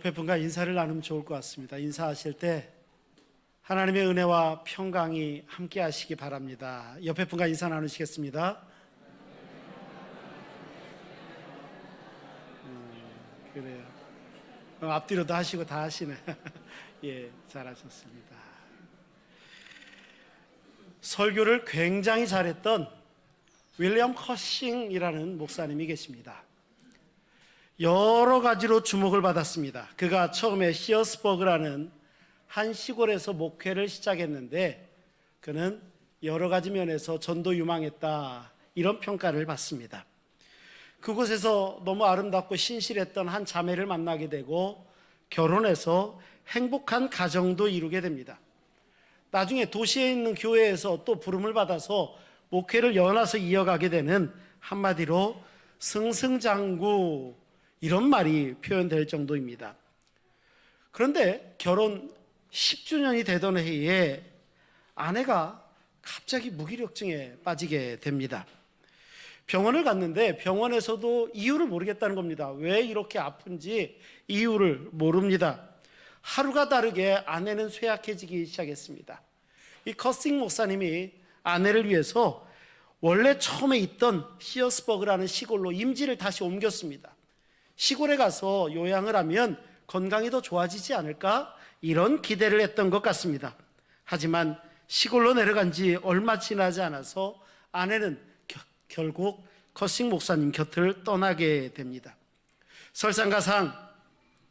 옆에 분과 인사를 나누면 좋을 것 같습니다. 인사하실 때 하나님의 은혜와 평강이 함께 하시기 바랍니다. 옆에 분과 인사 나누시겠습니다. 그래요. 앞뒤로도 하시고 다 하시네. 예, 잘하셨습니다. 설교를 굉장히 잘했던 윌리엄 커싱이라는 목사님이 계십니다. 여러 가지로 주목을 받았습니다. 그가 처음에 시어스버그라는 한 시골에서 목회를 시작했는데 그는 여러 가지 면에서 전도 유망했다, 이런 평가를 받습니다. 그곳에서 너무 아름답고 신실했던 한 자매를 만나게 되고 결혼해서 행복한 가정도 이루게 됩니다. 나중에 도시에 있는 교회에서 또 부름을 받아서 목회를 연화서 이어가게 되는, 한마디로 승승장구, 이런 말이 표현될 정도입니다. 그런데 결혼 10주년이 되던 해에 아내가 갑자기 무기력증에 빠지게 됩니다. 병원을 갔는데 병원에서도 이유를 모르겠다는 겁니다. 왜 이렇게 아픈지 이유를 모릅니다. 하루가 다르게 아내는 쇠약해지기 시작했습니다. 이 커싱 목사님이 아내를 위해서 원래 처음에 있던 시어스버그라는 시골로 임지를 다시 옮겼습니다. 시골에 가서 요양을 하면 건강이 더 좋아지지 않을까? 이런 기대를 했던 것 같습니다. 하지만 시골로 내려간 지 얼마 지나지 않아서 아내는 결국 커싱 목사님 곁을 떠나게 됩니다. 설상가상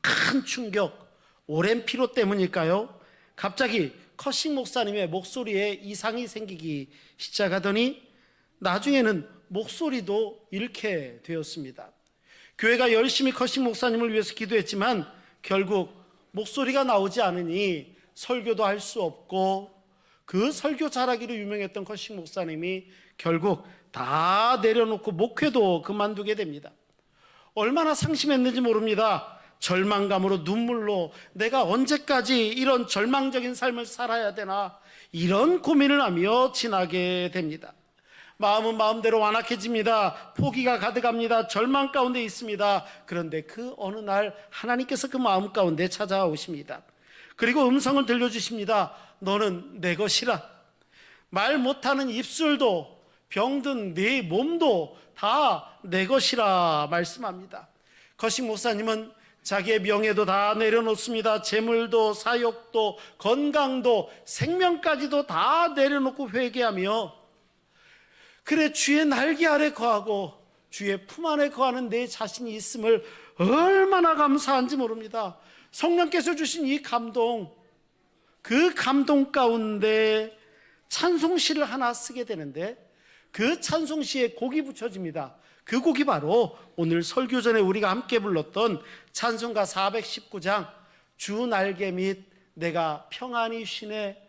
큰 충격, 오랜 피로 때문일까요? 갑자기 커싱 목사님의 목소리에 이상이 생기기 시작하더니 나중에는 목소리도 잃게 되었습니다. 교회가 열심히 커싱 목사님을 위해서 기도했지만 결국 목소리가 나오지 않으니 설교도 할 수 없고, 그 설교 잘하기로 유명했던 커싱 목사님이 결국 다 내려놓고 목회도 그만두게 됩니다. 얼마나 상심했는지 모릅니다. 절망감으로, 눈물로 내가 언제까지 이런 절망적인 삶을 살아야 되나, 이런 고민을 하며 지나게 됩니다. 마음은 마음대로 완악해집니다. 포기가 가득합니다. 절망 가운데 있습니다. 그런데 그 어느 날 하나님께서 그 마음 가운데 찾아오십니다. 그리고 음성을 들려주십니다. 너는 내 것이라. 말 못하는 입술도 병든 네 몸도 다 내 것이라 말씀합니다. 커싱 목사님은 자기의 명예도 다 내려놓습니다. 재물도, 사역도, 건강도, 생명까지도 다 내려놓고 회개하며, 그래 주의 날개 아래 거하고 주의 품 안에 거하는 내 자신이 있음을 얼마나 감사한지 모릅니다. 성령께서 주신 이 감동, 그 감동 가운데 찬송시를 하나 쓰게 되는데 그 찬송시에 곡이 붙여집니다. 그 곡이 바로 오늘 설교 전에 우리가 함께 불렀던 찬송가 419장 주 날개 및 내가 평안히 쉬네.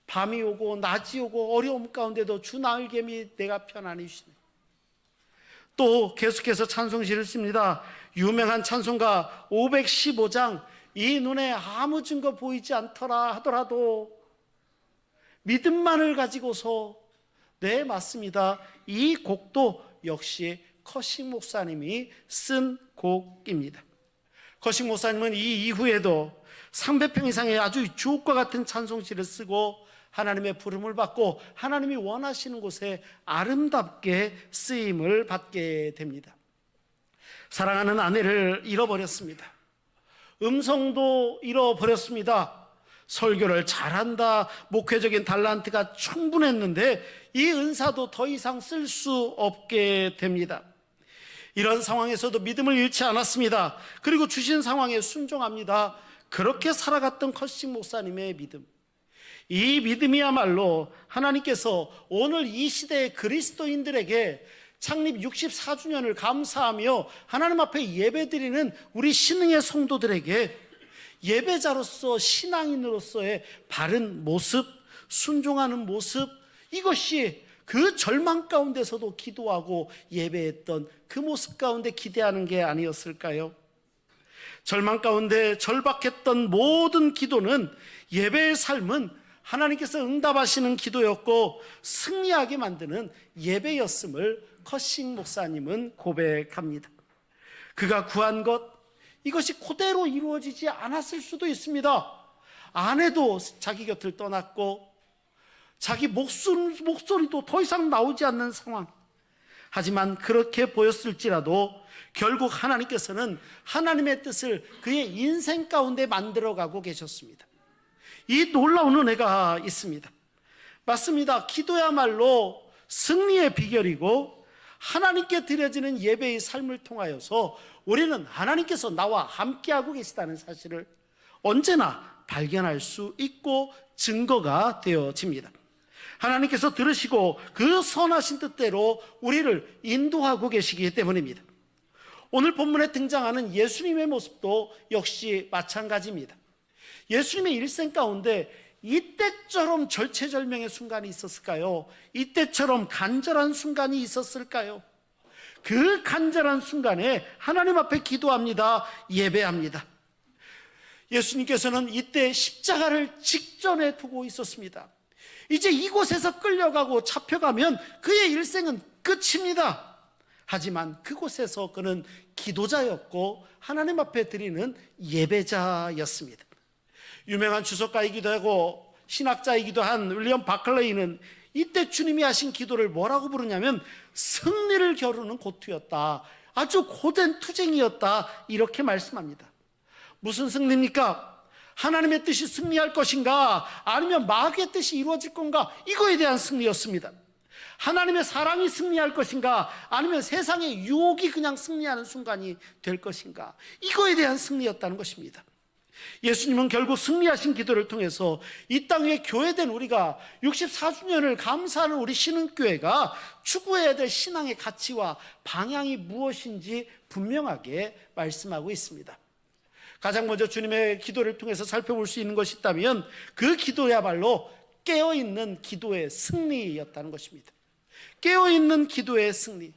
밤이 오고 낮이 오고 어려움 가운데도 주 날개 및 내가 편안히 쉬네. 또 계속해서 찬송시를 씁니다. 유명한 찬송가 515장 이 눈에 아무 증거 보이지 않더라 하더라도 믿음만을 가지고서, 네 맞습니다. 이 곡도 역시 커싱 목사님이 쓴 곡입니다. 커싱 목사님은 이 이후에도 300편 이상의 아주 주옥과 같은 찬송시를 쓰고 하나님의 부름을 받고 하나님이 원하시는 곳에 아름답게 쓰임을 받게 됩니다. 사랑하는 아내를 잃어버렸습니다. 음성도 잃어버렸습니다. 설교를 잘한다, 목회적인 달란트가 충분했는데 이 은사도 더 이상 쓸 수 없게 됩니다. 이런 상황에서도 믿음을 잃지 않았습니다. 그리고 주신 상황에 순종합니다. 그렇게 살아갔던 커싱 목사님의 믿음, 이 믿음이야말로 하나님께서 오늘 이 시대의 그리스도인들에게 창립 64주년을 감사하며 하나님 앞에 예배드리는 우리 신흥의 성도들에게 예배자로서, 신앙인으로서의 바른 모습, 순종하는 모습, 이것이 그 절망 가운데서도 기도하고 예배했던 그 모습 가운데 기대하는 게 아니었을까요? 절망 가운데 절박했던 모든 기도는, 예배의 삶은 하나님께서 응답하시는 기도였고 승리하게 만드는 예배였음을 커싱 목사님은 고백합니다. 그가 구한 것, 이것이 그대로 이루어지지 않았을 수도 있습니다. 아내도 자기 곁을 떠났고 자기 목소리도 더 이상 나오지 않는 상황. 하지만 그렇게 보였을지라도 결국 하나님께서는 하나님의 뜻을 그의 인생 가운데 만들어가고 계셨습니다. 이 놀라운 은혜가 있습니다. 맞습니다. 기도야말로 승리의 비결이고 하나님께 드려지는 예배의 삶을 통하여서 우리는 하나님께서 나와 함께하고 계시다는 사실을 언제나 발견할 수 있고 증거가 되어집니다. 하나님께서 들으시고 그 선하신 뜻대로 우리를 인도하고 계시기 때문입니다. 오늘 본문에 등장하는 예수님의 모습도 역시 마찬가지입니다. 예수님의 일생 가운데 이때처럼 절체절명의 순간이 있었을까요? 이때처럼 간절한 순간이 있었을까요? 그 간절한 순간에 하나님 앞에 기도합니다. 예배합니다. 예수님께서는 이때 십자가를 직전에 두고 있었습니다. 이제 이곳에서 끌려가고 잡혀가면 그의 일생은 끝입니다. 하지만 그곳에서 그는 기도자였고 하나님 앞에 드리는 예배자였습니다. 유명한 주석가이기도 하고 신학자이기도 한 윌리엄 바클레이는 이때 주님이 하신 기도를 뭐라고 부르냐면 승리를 겨루는 고투였다, 아주 고된 투쟁이었다, 이렇게 말씀합니다. 무슨 승리입니까? 하나님의 뜻이 승리할 것인가 아니면 마귀의 뜻이 이루어질 건가, 이거에 대한 승리였습니다. 하나님의 사랑이 승리할 것인가 아니면 세상의 유혹이 그냥 승리하는 순간이 될 것인가, 이거에 대한 승리였다는 것입니다. 예수님은 결국 승리하신 기도를 통해서 이 땅에 교회된 우리가 64주년을 감사하는 우리 신흥교회가 추구해야 될 신앙의 가치와 방향이 무엇인지 분명하게 말씀하고 있습니다. 가장 먼저 주님의 기도를 통해서 살펴볼 수 있는 것이 있다면 그 기도야말로 깨어있는 기도의 승리였다는 것입니다. 깨어있는 기도의 승리.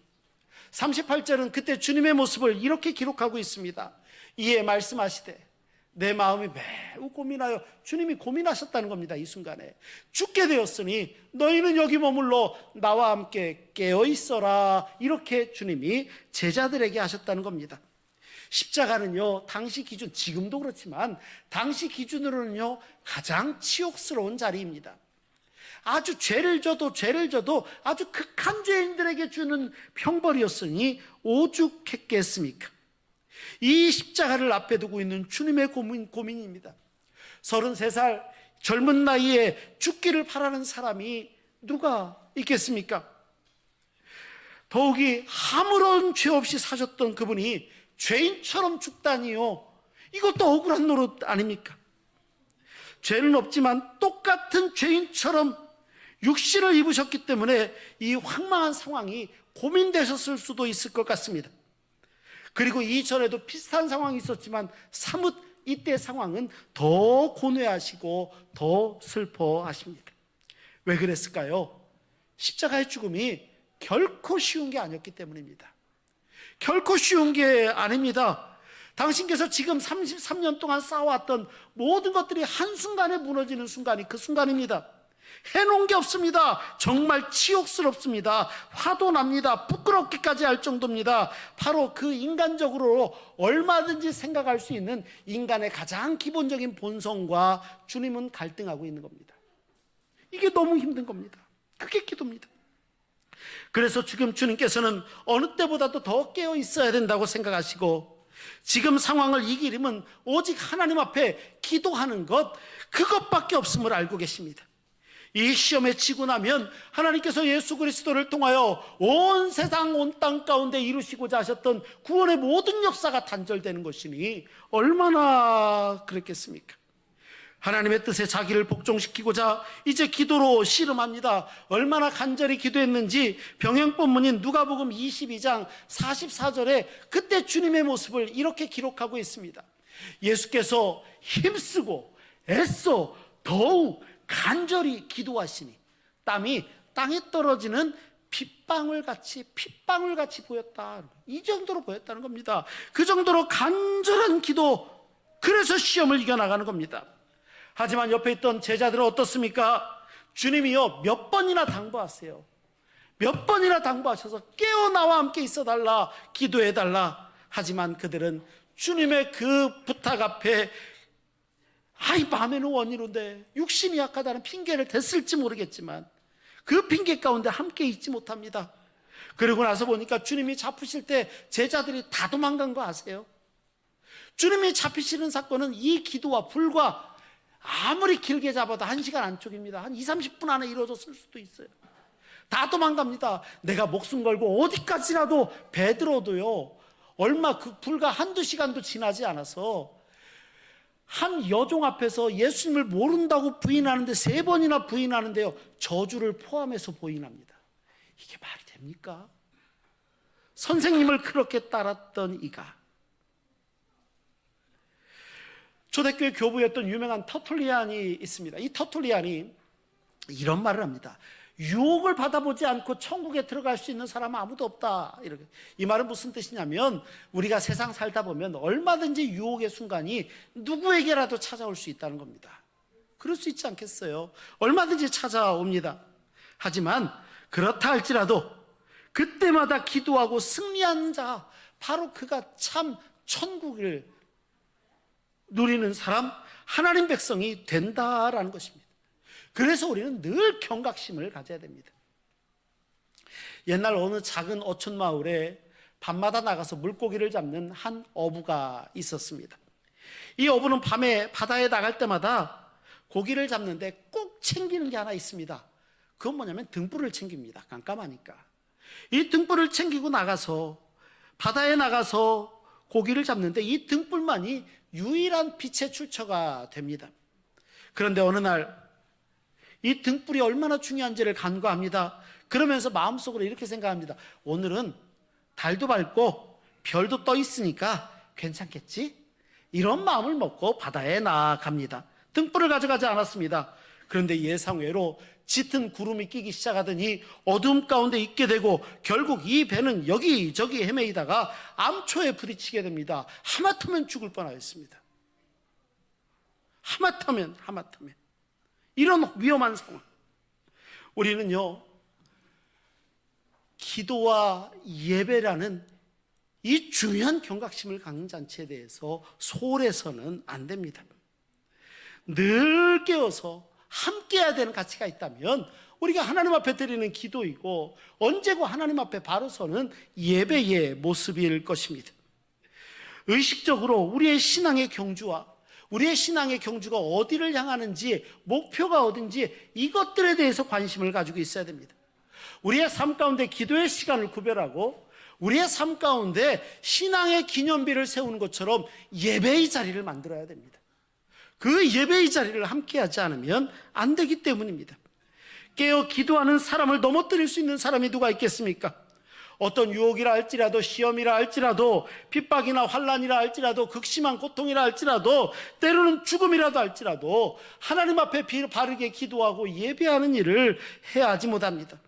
38절은 그때 주님의 모습을 이렇게 기록하고 있습니다. 이에 말씀하시되 내 마음이 매우 고민하여, 주님이 고민하셨다는 겁니다. 이 순간에 죽게 되었으니 너희는 여기 머물러 나와 함께 깨어있어라, 이렇게 주님이 제자들에게 하셨다는 겁니다. 십자가는요, 당시 기준, 지금도 그렇지만 당시 기준으로는요 가장 치욕스러운 자리입니다. 아주 죄를 져도 아주 극한 죄인들에게 주는 형벌이었으니 오죽했겠습니까? 이 십자가를 앞에 두고 있는 주님의 고민입니다. 33살 젊은 나이에 죽기를 바라는 사람이 누가 있겠습니까? 더욱이 아무런 죄 없이 사셨던 그분이 죄인처럼 죽다니요, 이것도 억울한 노릇 아닙니까? 죄는 없지만 똑같은 죄인처럼 육신을 입으셨기 때문에 이 황망한 상황이 고민되셨을 수도 있을 것 같습니다. 그리고 이전에도 비슷한 상황이 있었지만 사뭇 이때 상황은 더 고뇌하시고 더 슬퍼하십니다. 왜 그랬을까요? 십자가의 죽음이 결코 쉬운 게 아니었기 때문입니다. 결코 쉬운 게 아닙니다. 당신께서 지금 33년 동안 쌓아왔던 모든 것들이 한순간에 무너지는 순간이 그 순간입니다. 해놓은 게 없습니다. 정말 치욕스럽습니다. 화도 납니다. 부끄럽기까지 할 정도입니다. 바로 그 인간적으로 얼마든지 생각할 수 있는 인간의 가장 기본적인 본성과 주님은 갈등하고 있는 겁니다. 이게 너무 힘든 겁니다. 그게 기도입니다. 그래서 지금 주님께서는 어느 때보다도 더 깨어 있어야 된다고 생각하시고, 지금 상황을 이기려면 오직 하나님 앞에 기도하는 것, 그것밖에 없음을 알고 계십니다. 이 시험에 치고 나면 하나님께서 예수 그리스도를 통하여 온 세상 온 땅 가운데 이루시고자 하셨던 구원의 모든 역사가 단절되는 것이니 얼마나 그랬겠습니까? 하나님의 뜻에 자기를 복종시키고자 이제 기도로 씨름합니다. 얼마나 간절히 기도했는지 병행 본문인 누가복음 22장 44절에 그때 주님의 모습을 이렇게 기록하고 있습니다. 예수께서 힘쓰고 애써 더욱 간절히 기도하시니 땀이 땅에 떨어지는 핏방울 같이 보였다. 이 정도로 보였다는 겁니다. 그 정도로 간절한 기도, 그래서 시험을 이겨나가는 겁니다. 하지만 옆에 있던 제자들은 어떻습니까? 주님이요 몇 번이나 당부하세요. 몇 번이나 당부하셔서 깨어 나와 함께 있어달라, 기도해달라. 하지만 그들은 주님의 그 부탁 앞에 아이 마음에는 원이로인데 육신이 약하다는 핑계를 댔을지 모르겠지만 그 핑계 가운데 함께 있지 못합니다. 그러고 나서 보니까 주님이 잡히실 때 제자들이 다 도망간 거 아세요? 주님이 잡히시는 사건은 이 기도와 불과 아무리 길게 잡아도 1시간 안쪽입니다. 한 20-30분 안에 이루어졌을 수도 있어요. 다 도망갑니다. 내가 목숨 걸고 어디까지라도 베드로도요, 얼마 불과 1-2시간도 지나지 않아서 한 여종 앞에서 예수님을 모른다고 부인하는데 3번이나 부인하는데요, 저주를 포함해서 부인합니다. 이게 말이 됩니까? 선생님을 그렇게 따랐던 이가, 초대교회 교부였던 유명한 터툴리안이 있습니다. 이 터툴리안이 이런 말을 합니다. 유혹을 받아보지 않고 천국에 들어갈 수 있는 사람은 아무도 없다. 이렇게. 이 말은 무슨 뜻이냐면 우리가 세상 살다 보면 얼마든지 유혹의 순간이 누구에게라도 찾아올 수 있다는 겁니다. 그럴 수 있지 않겠어요? 얼마든지 찾아옵니다. 하지만 그렇다 할지라도 그때마다 기도하고 승리한 자, 바로 그가 참 천국을 누리는 사람, 하나님 백성이 된다라는 것입니다. 그래서 우리는 늘 경각심을 가져야 됩니다. 옛날 어느 작은 어촌 마을에 밤마다 나가서 물고기를 잡는 한 어부가 있었습니다. 이 어부는 밤에 바다에 나갈 때마다 고기를 잡는데 꼭 챙기는 게 하나 있습니다. 그건 뭐냐면 등불을 챙깁니다. 깜깜하니까. 이 등불을 챙기고 나가서 바다에 나가서 고기를 잡는데 이 등불만이 유일한 빛의 출처가 됩니다. 그런데 어느 날 이 등불이 얼마나 중요한지를 간과합니다. 그러면서 마음속으로 이렇게 생각합니다. 오늘은 달도 밝고 별도 떠 있으니까 괜찮겠지? 이런 마음을 먹고 바다에 나아갑니다. 등불을 가져가지 않았습니다. 그런데 예상외로 짙은 구름이 끼기 시작하더니 어둠 가운데 있게 되고 결국 이 배는 여기저기 헤매이다가 암초에 부딪히게 됩니다. 하마터면 죽을 뻔하였습니다. 하마터면 이런 위험한 상황. 우리는요, 기도와 예배라는 이 중요한 경각심을 갖는 잔치에 대해서 소홀해서는 안 됩니다. 늘 깨어서 함께해야 되는 가치가 있다면 우리가 하나님 앞에 드리는 기도이고, 언제고 하나님 앞에 바로 서는 예배의 모습일 것입니다. 의식적으로 우리의 신앙의 경주와 우리의 신앙의 경주가 어디를 향하는지, 목표가 어딘지, 이것들에 대해서 관심을 가지고 있어야 됩니다. 우리의 삶 가운데 기도의 시간을 구별하고 우리의 삶 가운데 신앙의 기념비를 세우는 것처럼 예배의 자리를 만들어야 됩니다. 그 예배의 자리를 함께하지 않으면 안 되기 때문입니다. 깨어 기도하는 사람을 넘어뜨릴 수 있는 사람이 누가 있겠습니까? 어떤 유혹이라 할지라도, 시험이라 할지라도, 핍박이나 환난이라 할지라도, 극심한 고통이라 할지라도, 때로는 죽음이라도 할지라도 하나님 앞에 바르게 기도하고 예배하는 일을 해야 하지 못합니다.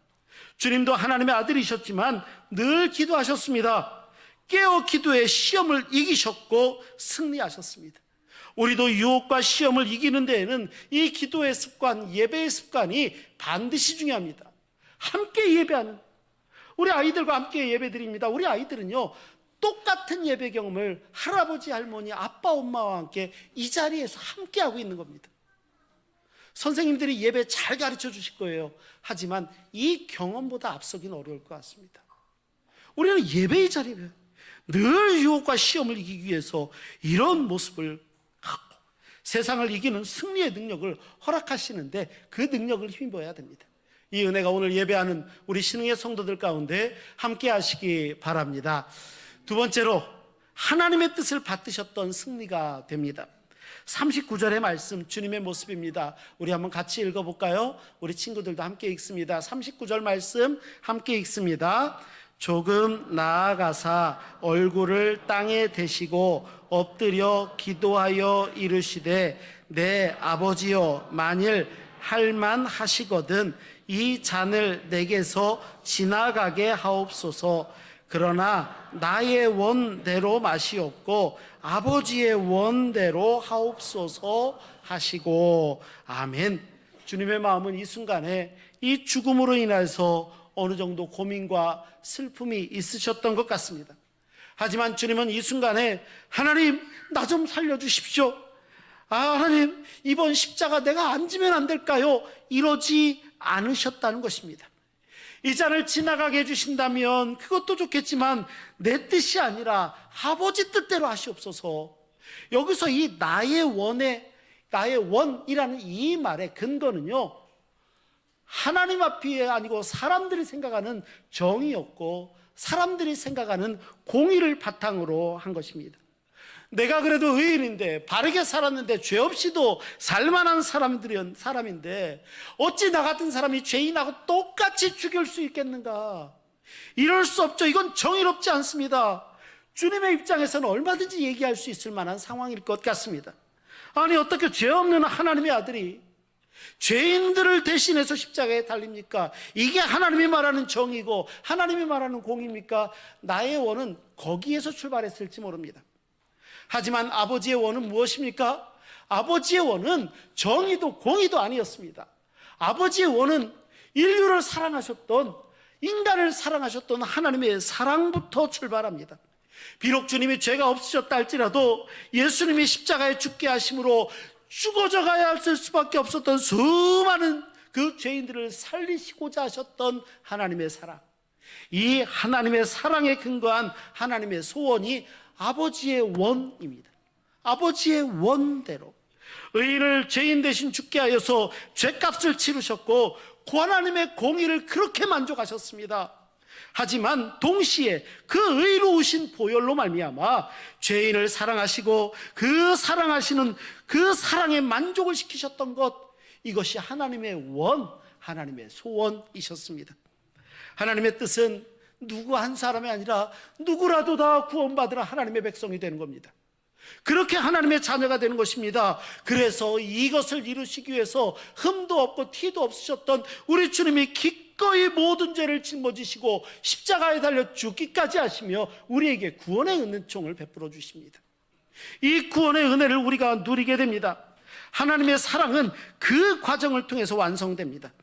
주님도 하나님의 아들이셨지만 늘 기도하셨습니다. 깨어 기도에 시험을 이기셨고 승리하셨습니다. 우리도 유혹과 시험을 이기는 데에는 이 기도의 습관, 예배의 습관이 반드시 중요합니다. 함께 예배하는, 우리 아이들과 함께 예배 드립니다. 우리 아이들은요, 똑같은 예배 경험을 할아버지, 할머니, 아빠, 엄마와 함께 이 자리에서 함께 하고 있는 겁니다. 선생님들이 예배 잘 가르쳐 주실 거예요. 하지만 이 경험보다 앞서긴 어려울 것 같습니다. 우리는 예배의 자리에 늘 유혹과 시험을 이기기 위해서 이런 모습을 갖고 세상을 이기는 승리의 능력을 허락하시는데 그 능력을 힘입어야 됩니다. 이 은혜가 오늘 예배하는 우리 신흥의 성도들 가운데 함께 하시기 바랍니다. 두 번째로, 하나님의 뜻을 받드셨던 승리가 됩니다. 39절의 말씀, 주님의 모습입니다. 우리 한번 같이 읽어볼까요? 우리 친구들도 함께 읽습니다. 39절 말씀 함께 읽습니다. 조금 나아가사 얼굴을 땅에 대시고 엎드려 기도하여 이르시되, 내 아버지여, 만일 할만하시거든 이 잔을 내게서 지나가게 하옵소서. 그러나 나의 원대로 마시옵고 아버지의 원대로 하옵소서 하시고. 아멘. 주님의 마음은 이 순간에 이 죽음으로 인해서 어느 정도 고민과 슬픔이 있으셨던 것 같습니다. 하지만 주님은 이 순간에 하나님, 나 좀 살려주십시오. 하나님, 이번 십자가 내가 안 지면 안 될까요? 이러지 않으셨다는 것입니다. 이 잔을 지나가게 해주신다면 그것도 좋겠지만 내 뜻이 아니라 아버지 뜻대로 하시옵소서. 여기서 이 나의 원이라는 이 말의 근거는요, 하나님 앞이 아니고 사람들이 생각하는 정의였고 사람들이 생각하는 공의를 바탕으로 한 것입니다. 내가 그래도 의인인데, 바르게 살았는데, 죄 없이도 살만한 사람인데 어찌 나 같은 사람이 죄인하고 똑같이 죽일 수 있겠는가? 이럴 수 없죠. 이건 정의롭지 않습니다. 주님의 입장에서는 얼마든지 얘기할 수 있을 만한 상황일 것 같습니다. 아니, 어떻게 죄 없는 하나님의 아들이 죄인들을 대신해서 십자가에 달립니까? 이게 하나님이 말하는 정의고 하나님이 말하는 공의입니까? 나의 원은 거기에서 출발했을지 모릅니다. 하지만 아버지의 원은 무엇입니까? 아버지의 원은 정의도 공의도 아니었습니다. 아버지의 원은 인류를 사랑하셨던, 인간을 사랑하셨던 하나님의 사랑부터 출발합니다. 비록 주님이 죄가 없으셨다 할지라도 예수님이 십자가에 죽게 하심으로 죽어져 가야 할 수밖에 없었던 수많은 그 죄인들을 살리시고자 하셨던 하나님의 사랑, 이 하나님의 사랑에 근거한 하나님의 소원이 아버지의 원입니다. 아버지의 원대로 의인을 죄인 대신 죽게 하여서 죄값을 치르셨고 그 하나님의 공의를 그렇게 만족하셨습니다. 하지만 동시에 그 의로우신 보혈로 말미암아 죄인을 사랑하시고 그 사랑하시는 그 사랑에 만족을 시키셨던 것, 이것이 하나님의 원, 하나님의 소원이셨습니다. 하나님의 뜻은 누구 한 사람이 아니라 누구라도 다 구원받으라 하나님의 백성이 되는 겁니다. 그렇게 하나님의 자녀가 되는 것입니다. 그래서 이것을 이루시기 위해서 흠도 없고 티도 없으셨던 우리 주님이 기꺼이 모든 죄를 짊어지시고 십자가에 달려 죽기까지 하시며 우리에게 구원의 은총을 베풀어 주십니다. 이 구원의 은혜를 우리가 누리게 됩니다. 하나님의 사랑은 그 과정을 통해서 완성됩니다.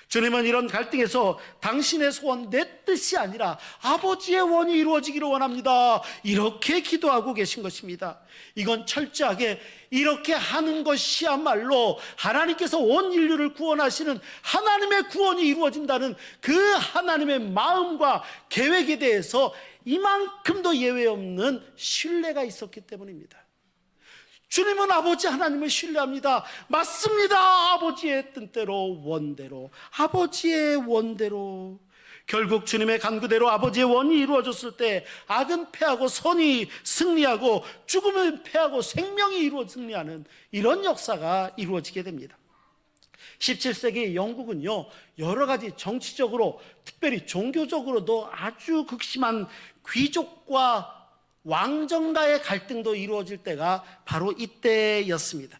주님은 이런 갈등에서 당신의 소원, 내 뜻이 아니라 아버지의 원이 이루어지기를 원합니다, 이렇게 기도하고 계신 것입니다. 이건 철저하게 이렇게 하는 것이야말로 하나님께서 온 인류를 구원하시는 하나님의 구원이 이루어진다는 그 하나님의 마음과 계획에 대해서 이만큼도 예외 없는 신뢰가 있었기 때문입니다. 주님은 아버지 하나님을 신뢰합니다. 맞습니다. 아버지의 뜻대로, 원대로, 아버지의 원대로. 결국 주님의 간구대로 아버지의 원이 이루어졌을 때 악은 패하고 선이 승리하고 죽음은 패하고 생명이 승리하는 이런 역사가 이루어지게 됩니다. 17세기 영국은요, 여러 가지 정치적으로, 특별히 종교적으로도 아주 극심한 귀족과 왕정가의 갈등도 이루어질 때가 바로 이때였습니다.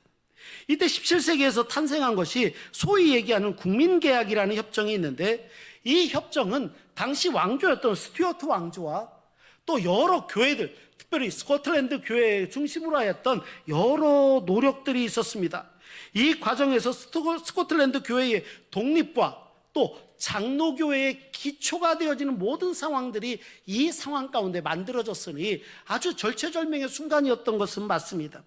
이때 17세기에서 탄생한 것이 소위 얘기하는 국민계약이라는 협정이 있는데, 이 협정은 당시 왕조였던 스튜어트 왕조와 또 여러 교회들, 특별히 스코틀랜드 교회 중심으로 하였던 여러 노력들이 있었습니다. 이 과정에서 스코틀랜드 교회의 독립과 또 장로교회의 기초가 되어지는 모든 상황들이 이 상황 가운데 만들어졌으니 아주 절체절명의 순간이었던 것은 맞습니다.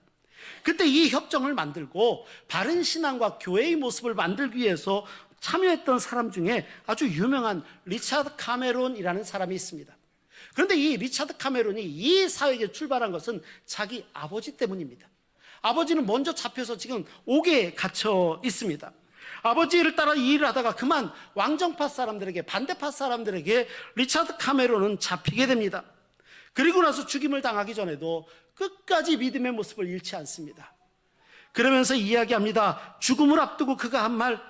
그때 이 협정을 만들고 바른 신앙과 교회의 모습을 만들기 위해서 참여했던 사람 중에 아주 유명한 리차드 카메론이라는 사람이 있습니다. 그런데 이 리차드 카메론이 이 사역에 출발한 것은 자기 아버지 때문입니다. 아버지는 먼저 잡혀서 지금 옥에 갇혀 있습니다. 아버지를 따라 이 일을 하다가 그만 왕정파 사람들에게, 반대파 사람들에게 리차드 카메론은 잡히게 됩니다. 그리고 나서 죽임을 당하기 전에도 끝까지 믿음의 모습을 잃지 않습니다. 그러면서 이야기합니다. 죽음을 앞두고 그가 한 말,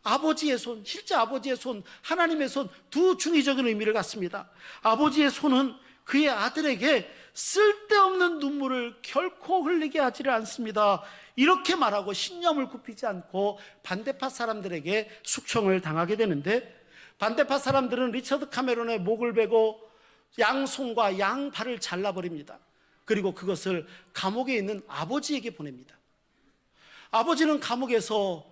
아버지의 손, 실제 아버지의 손, 하나님의 손, 두 중의적인 의미를 갖습니다. 아버지의 손은 그의 아들에게 쓸데없는 눈물을 결코 흘리게 하지를 않습니다. 이렇게 말하고 신념을 굽히지 않고 반대파 사람들에게 숙청을 당하게 되는데, 반대파 사람들은 리처드 카메론의 목을 베고 양손과 양발을 잘라버립니다. 그리고 그것을 감옥에 있는 아버지에게 보냅니다. 아버지는 감옥에서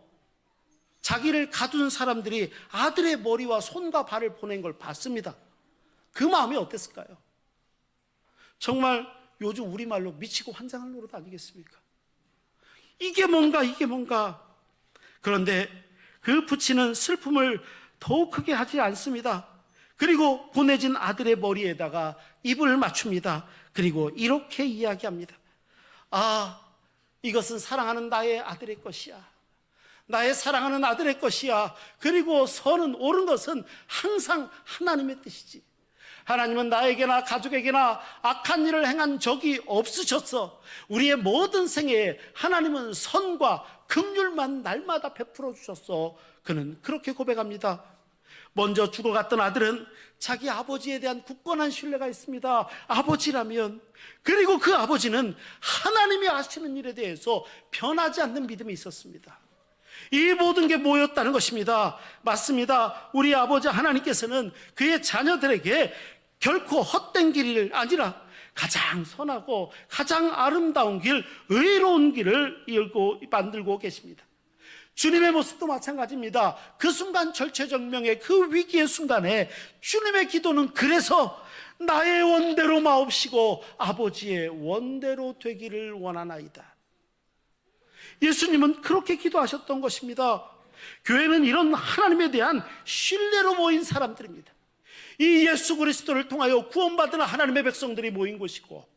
자기를 가둔 사람들이 아들의 머리와 손과 발을 보낸 걸 봤습니다. 그 마음이 어땠을까요? 정말 요즘 우리말로 미치고 환장할 노릇 아니겠습니까? 이게 뭔가, 이게 뭔가. 그런데 그 부친은 슬픔을 더욱 크게 하지 않습니다. 그리고 보내진 아들의 머리에다가 입을 맞춥니다. 그리고 이렇게 이야기합니다. 아, 이것은 사랑하는 나의 아들의 것이야. 나의 사랑하는 아들의 것이야. 그리고 선은, 옳은 것은 항상 하나님의 뜻이지. 하나님은 나에게나 가족에게나 악한 일을 행한 적이 없으셨어. 우리의 모든 생애에 하나님은 선과 긍휼만 날마다 베풀어 주셨어. 그는 그렇게 고백합니다. 먼저 죽어갔던 아들은 자기 아버지에 대한 굳건한 신뢰가 있습니다. 아버지라면. 그리고 그 아버지는 하나님이 하시는 일에 대해서 변하지 않는 믿음이 있었습니다. 이 모든 게 모였다는 것입니다. 맞습니다. 우리 아버지 하나님께서는 그의 자녀들에게 결코 헛된 길이 아니라 가장 선하고 가장 아름다운 길, 의로운 길을 만들고 계십니다. 주님의 모습도 마찬가지입니다. 그 순간 절체절명의 그 위기의 순간에 주님의 기도는 그래서 나의 원대로 마옵시고 아버지의 원대로 되기를 원하나이다. 예수님은 그렇게 기도하셨던 것입니다. 교회는 이런 하나님에 대한 신뢰로 모인 사람들입니다. 이 예수 그리스도를 통하여 구원받은 하나님의 백성들이 모인 곳이고,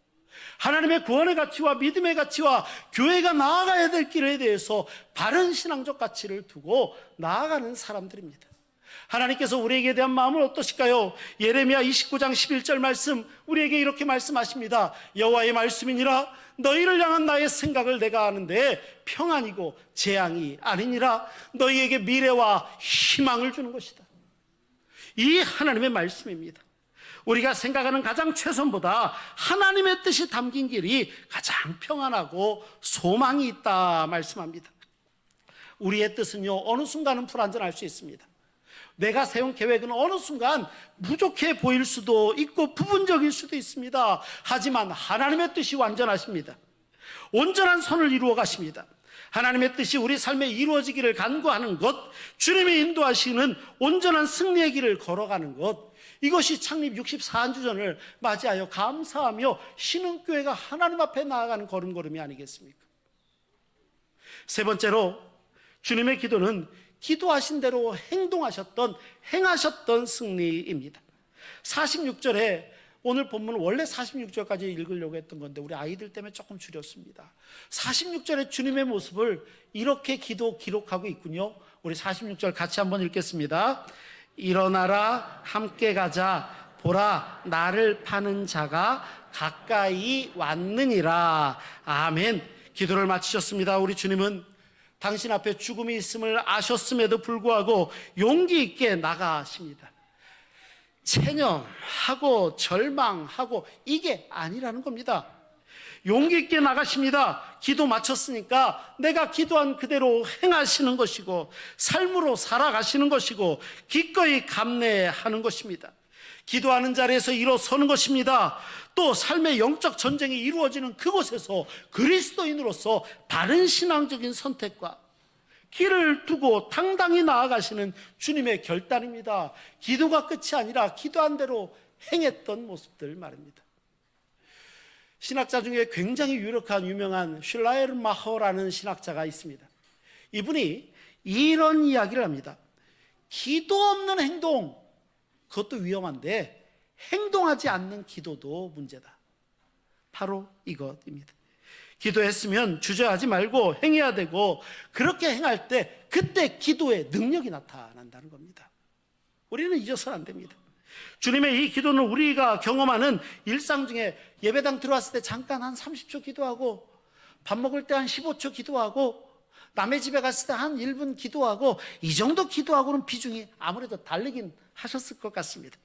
하나님의 구원의 가치와 믿음의 가치와 교회가 나아가야 될 길에 대해서 바른 신앙적 가치를 두고 나아가는 사람들입니다. 하나님께서 우리에게 대한 마음은 어떠실까요? 예레미야 29장 11절 말씀, 우리에게 이렇게 말씀하십니다. 여호와의 말씀이니라. 너희를 향한 나의 생각을 내가 아는데 평안이고 재앙이 아니니라. 너희에게 미래와 희망을 주는 것이다. 이 하나님의 말씀입니다. 우리가 생각하는 가장 최선보다 하나님의 뜻이 담긴 길이 가장 평안하고 소망이 있다 말씀합니다. 우리의 뜻은요, 어느 순간은 불완전할 수 있습니다. 내가 세운 계획은 어느 순간 부족해 보일 수도 있고 부분적일 수도 있습니다. 하지만 하나님의 뜻이 완전하십니다. 온전한 선을 이루어 가십니다. 하나님의 뜻이 우리 삶에 이루어지기를 간구하는 것, 주님이 인도하시는 온전한 승리의 길을 걸어가는 것, 이것이 창립 64주년을 맞이하여 감사하며 신흥교회가 하나님 앞에 나아가는 걸음걸음이 아니겠습니까? 세 번째로, 주님의 기도는 기도하신 대로 행하셨던 승리입니다. 46절에, 오늘 본문은 원래 46절까지 읽으려고 했던 건데 우리 아이들 때문에 조금 줄였습니다. 46절에 주님의 모습을 이렇게 기록하고 있군요. 우리 46절 같이 한번 읽겠습니다. 일어나라, 함께 가자. 보라, 나를 파는 자가 가까이 왔느니라. 아멘. 기도를 마치셨습니다. 우리 주님은 당신 앞에 죽음이 있음을 아셨음에도 불구하고 용기 있게 나가십니다. 체념하고 절망하고 이게 아니라는 겁니다. 용기 있게 나가십니다. 기도 마쳤으니까 내가 기도한 그대로 행하시는 것이고 삶으로 살아가시는 것이고 기꺼이 감내하는 것입니다. 기도하는 자리에서 일어서는 것입니다. 또 삶의 영적 전쟁이 이루어지는 그곳에서 그리스도인으로서 바른 신앙적인 선택과 길을 두고 당당히 나아가시는 주님의 결단입니다. 기도가 끝이 아니라 기도한 대로 행했던 모습들 말입니다. 신학자 중에 굉장히 유명한 슐라이르마허라는 신학자가 있습니다. 이분이 이런 이야기를 합니다. 기도 없는 행동, 그것도 위험한데 행동하지 않는 기도도 문제다. 바로 이것입니다. 기도했으면 주저하지 말고 행해야 되고, 그렇게 행할 때 그때 기도의 능력이 나타난다는 겁니다. 우리는 잊어서는 안 됩니다. 주님의 이 기도는 우리가 경험하는 일상 중에 예배당 들어왔을 때 잠깐 한 30초 기도하고, 밥 먹을 때 한 15초 기도하고, 남의 집에 갔을 때 한 1분 기도하고, 이 정도 기도하고는 비중이 아무래도 다르긴 하셨을 것 같습니다.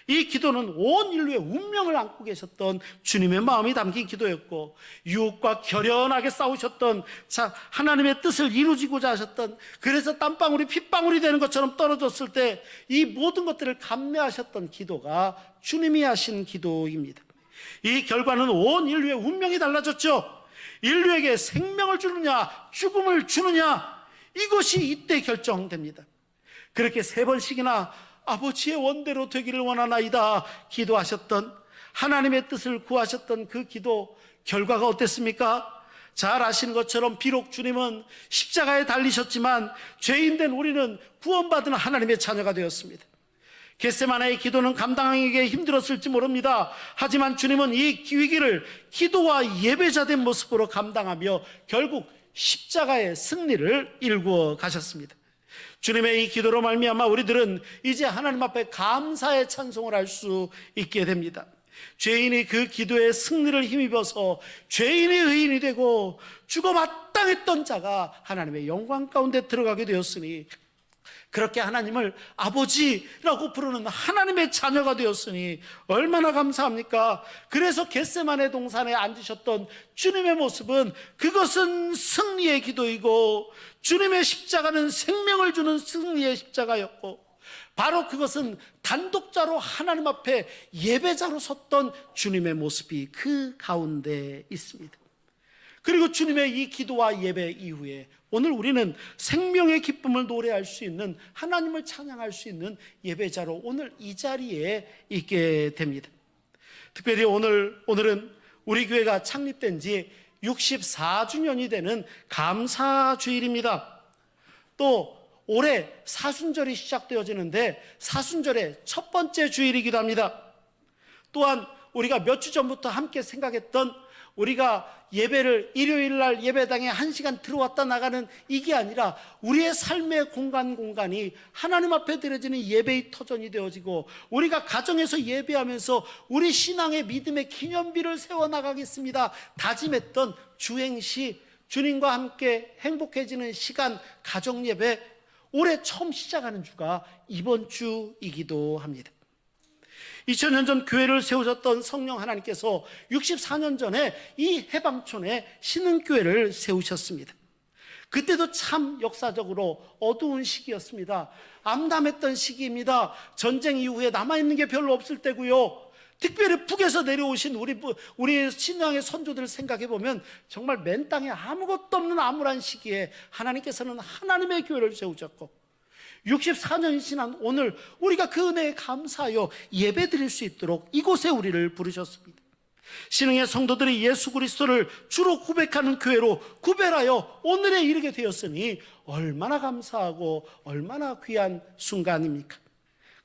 이 기도는 온 인류의 운명을 안고 계셨던 주님의 마음이 담긴 기도였고, 유혹과 결연하게 싸우셨던 하나님의 뜻을 이루지고자 하셨던, 그래서 땀방울이 핏방울이 되는 것처럼 떨어졌을 때 이 모든 것들을 감내하셨던 기도가 주님이 하신 기도입니다. 이 결과는 온 인류의 운명이 달라졌죠. 인류에게 생명을 주느냐 죽음을 주느냐, 이것이 이때 결정됩니다. 그렇게 3번씩이나 아버지의 원대로 되기를 원하나이다 기도하셨던, 하나님의 뜻을 구하셨던 그 기도 결과가 어땠습니까? 잘 아시는 것처럼 비록 주님은 십자가에 달리셨지만 죄인된 우리는 구원받은 하나님의 자녀가 되었습니다. 겟세마네의 기도는 감당하기 힘들었을지 모릅니다. 하지만 주님은 이 위기를 기도와 예배자된 모습으로 감당하며 결국 십자가의 승리를 일구어 가셨습니다. 주님의 이 기도로 말미암아 우리들은 이제 하나님 앞에 감사의 찬송을 할 수 있게 됩니다. 죄인이 그 기도의 승리를 힘입어서 죄인의 의인이 되고 죽어 마땅했던 자가 하나님의 영광 가운데 들어가게 되었으니, 그렇게 하나님을 아버지라고 부르는 하나님의 자녀가 되었으니 얼마나 감사합니까? 그래서 겟세마네 동산에 앉으셨던 주님의 모습은, 그것은 승리의 기도이고 주님의 십자가는 생명을 주는 승리의 십자가였고, 바로 그것은 단독자로 하나님 앞에 예배자로 섰던 주님의 모습이 그 가운데 있습니다. 그리고 주님의 이 기도와 예배 이후에 오늘 우리는 생명의 기쁨을 노래할 수 있는, 하나님을 찬양할 수 있는 예배자로 오늘 이 자리에 있게 됩니다. 특별히 오늘은 우리 교회가 창립된 지 64주년이 되는 감사주일입니다. 또 올해 사순절이 시작되어지는데 사순절의 첫 번째 주일이기도 합니다. 또한 우리가 몇 주 전부터 함께 생각했던, 우리가 예배를 일요일 날 예배당에 1시간 들어왔다 나가는 이게 아니라 우리의 삶의 공간이 하나님 앞에 드려지는 예배의 터전이 되어지고, 우리가 가정에서 예배하면서 우리 신앙의 믿음의 기념비를 세워나가겠습니다 다짐했던 주행시, 주님과 함께 행복해지는 시간, 가정예배, 올해 처음 시작하는 주가 이번 주이기도 합니다. 2000년 전 교회를 세우셨던 성령 하나님께서 64년 전에 이 해방촌에 신흥교회를 세우셨습니다. 그때도 참 역사적으로 어두운 시기였습니다. 암담했던 시기입니다. 전쟁 이후에 남아있는 게 별로 없을 때고요. 특별히 북에서 내려오신 우리 신앙의 선조들을 생각해보면 정말 맨 땅에 아무것도 없는 암울한 시기에 하나님께서는 하나님의 교회를 세우셨고, 64년이 지난 오늘 우리가 그 은혜에 감사하여 예배 드릴 수 있도록 이곳에 우리를 부르셨습니다. 신흥의 성도들이 예수 그리스도를 주로 고백하는 교회로 구별하여 오늘에 이르게 되었으니 얼마나 감사하고 얼마나 귀한 순간입니까?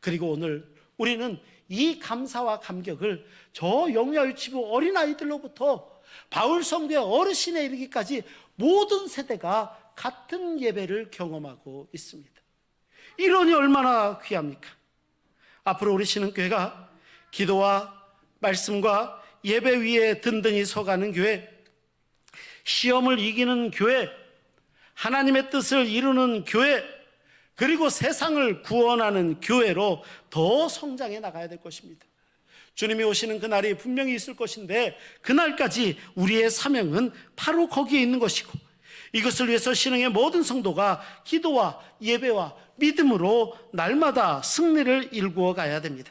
그리고 오늘 우리는 이 감사와 감격을 저 영야유치부 어린아이들로부터 바울 성교의 어르신에 이르기까지 모든 세대가 같은 예배를 경험하고 있습니다. 이러니 얼마나 귀합니까? 앞으로 우리 신흥교회가 기도와 말씀과 예배 위에 든든히 서가는 교회, 시험을 이기는 교회, 하나님의 뜻을 이루는 교회, 그리고 세상을 구원하는 교회로 더 성장해 나가야 될 것입니다. 주님이 오시는 그날이 분명히 있을 것인데, 그날까지 우리의 사명은 바로 거기에 있는 것이고, 이것을 위해서 신흥의 모든 성도가 기도와 예배와 믿음으로 날마다 승리를 일구어 가야 됩니다.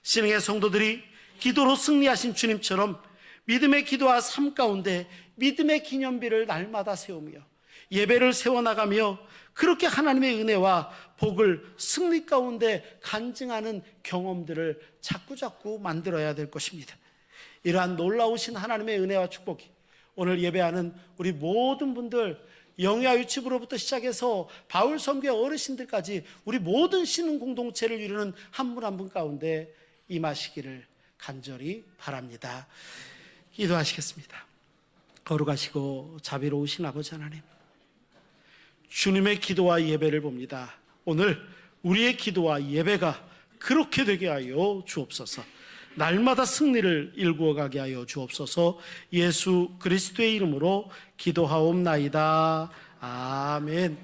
신흥의 성도들이 기도로 승리하신 주님처럼 믿음의 기도와 삶 가운데 믿음의 기념비를 날마다 세우며 예배를 세워나가며 그렇게 하나님의 은혜와 복을 승리 가운데 간증하는 경험들을 자꾸자꾸 만들어야 될 것입니다. 이러한 놀라우신 하나님의 은혜와 축복이 오늘 예배하는 우리 모든 분들, 영야유치부로부터 시작해서 바울 선교의 어르신들까지 우리 모든 신흥 공동체를 이루는 한 분 한 분 가운데 임하시기를 간절히 바랍니다. 기도하시겠습니다. 거룩하시고 자비로우신 아버지 하나님, 주님의 기도와 예배를 봅니다. 오늘 우리의 기도와 예배가 그렇게 되게 하여 주옵소서. 날마다 승리를 일구어 가게 하여 주옵소서. 예수 그리스도의 이름으로 기도하옵나이다. 아멘.